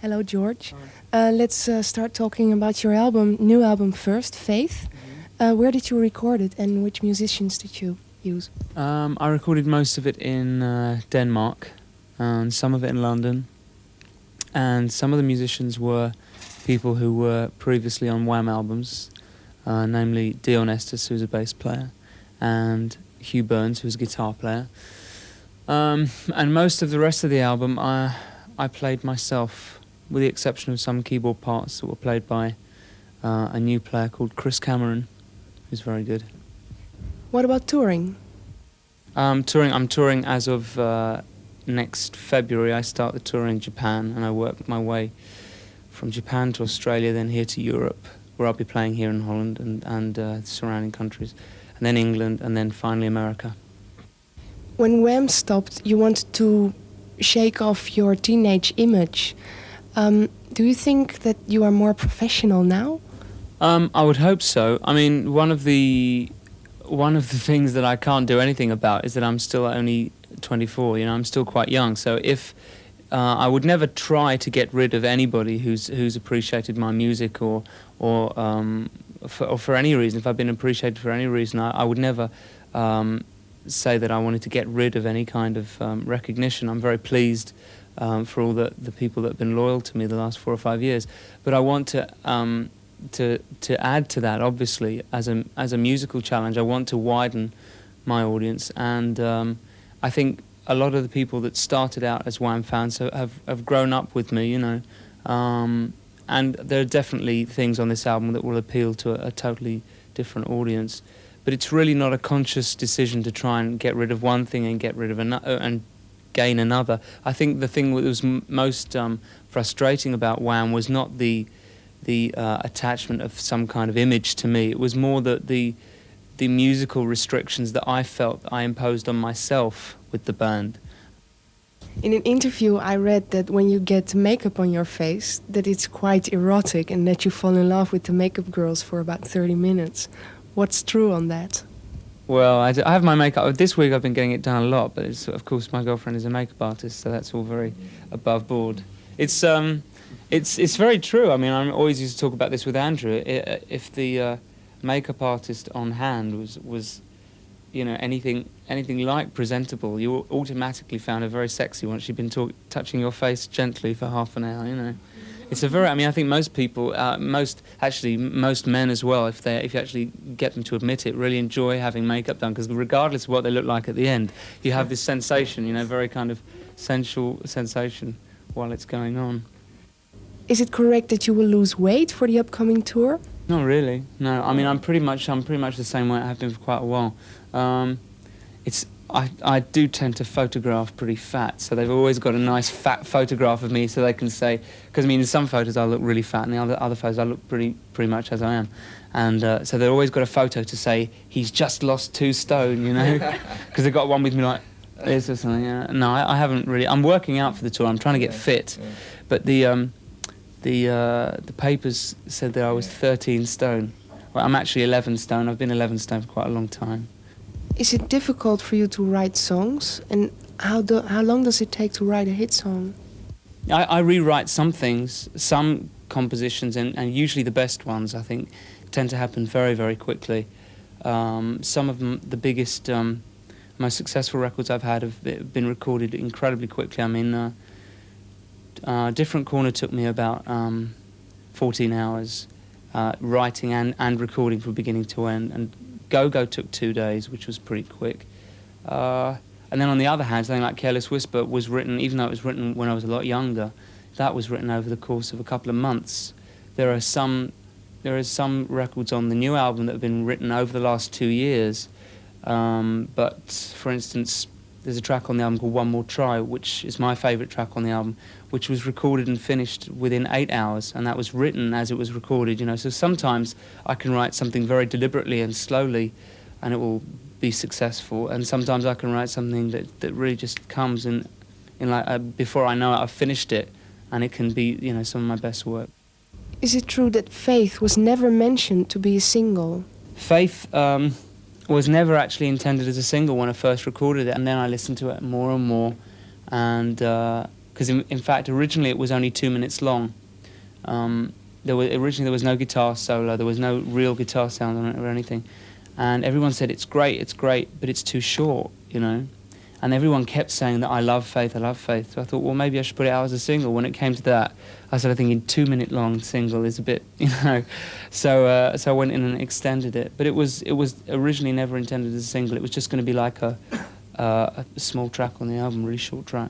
Hello, George. Let's start talking about your new album first, Faith. Where did you record it, and which musicians did you use? I recorded most of it in Denmark, and some of it in London. And some of the musicians were people who were previously on Wham albums, namely Dion Estes, who's a bass player, and Hugh Burns, who's a guitar player. And most of the rest of the album I played myself, with the exception of some keyboard parts that were played by a new player called Chris Cameron, who's very good. What about touring? I'm touring as of next February. I start the tour in Japan, and I work my way from Japan to Australia, then here to Europe, where I'll be playing here in Holland and surrounding countries, and then England, and then finally America. When Wham stopped, you wanted to shake off your teenage image. Do you think that you are more professional now? I would hope so. I mean, one of the things that I can't do anything about is that I'm still only 24. You know, I'm still quite young. So if I would never try to get rid of anybody who's appreciated my music or for any reason. If I've been appreciated for any reason, I would never say that I wanted to get rid of any kind of recognition. I'm very pleased for all the people that have been loyal to me the last 4 or 5 years. But I want to add to that, obviously, as a musical challenge. I want to widen my audience, and I think a lot of the people that started out as Wham fans have grown up with me, you know. And there are definitely things on this album that will appeal to a totally different audience. But it's really not a conscious decision to try and get rid of one thing and get rid of another and gain another. I think the thing that was most frustrating about Wham was not the attachment of some kind of image to me. It was more the musical restrictions that I felt I imposed on myself with the band. In an interview, I read that when you get makeup on your face, that it's quite erotic and that you fall in love with the makeup girls for about 30 minutes. What's true on that? Well, I have my makeup. This week I've been getting it done a lot, but of course my girlfriend is a makeup artist, so that's all very above board. It's very true. I mean, I always used to talk about this with Andrew. If the makeup artist on hand was, you know, anything like presentable, you automatically found her very sexy once she'd been touching your face gently for half an hour. You know, it's a very. I mean, I think most people, most men as well, if you actually get them to admit it, really enjoy having makeup done, because regardless of what they look like at the end, you have this sensation, you know, very kind of sensual sensation while it's going on. Is it correct that you will lose weight for the upcoming tour? Not really. No, I mean I'm pretty much the same way I have been for quite a while. I do tend to photograph pretty fat, so they've always got a nice fat photograph of me, so they can say, because I mean in some photos I look really fat, and the other photos I look pretty much as I am, and so they've always got a photo to say he's just lost 2 stone, you know, because they've got one with me like this or something. Yeah. No, I haven't really. I'm working out for the tour. I'm trying to get fit, but the papers said that I was 13 stone. Well, I'm actually 11 stone. I've been 11 stone for quite a long time. Is it difficult for you to write songs? And how long does it take to write a hit song? I rewrite some things, some compositions, and usually the best ones, I think, tend to happen very, very quickly. Some of them, the biggest, most successful records I've had have been recorded incredibly quickly. I mean, Different Corner took me about 14 hours writing and recording from beginning to end, and Go-Go took 2 days, which was pretty quick. And then on the other hand, something like Careless Whisper was written, even though it was written when I was a lot younger, that was written over the course of a couple of months. There are some records on the new album that have been written over the last 2 years, but for instance, there's a track on the album called One More Try, which is my favourite track on the album, which was recorded and finished within 8 hours, and that was written as it was recorded, you know. So sometimes I can write something very deliberately and slowly, and it will be successful, and sometimes I can write something that really just comes in like before I know it, I've finished it, and it can be, you know, some of my best work. Is it true that Faith was never mentioned to be a single? Faith was never actually intended as a single when I first recorded it, and then I listened to it more and more, and because in fact originally it was only 2 minutes long. Originally there was no guitar solo, there was no real guitar sound on it or anything, and everyone said it's great, but it's too short, you know. And everyone kept saying that I love Faith. So I thought, well, maybe I should put it out as a single. When it came to that, I started thinking 2 minute long single is a bit, you know. So I went in and extended it. But it was originally never intended as a single. It was just going to be like a small track on the album, really short track.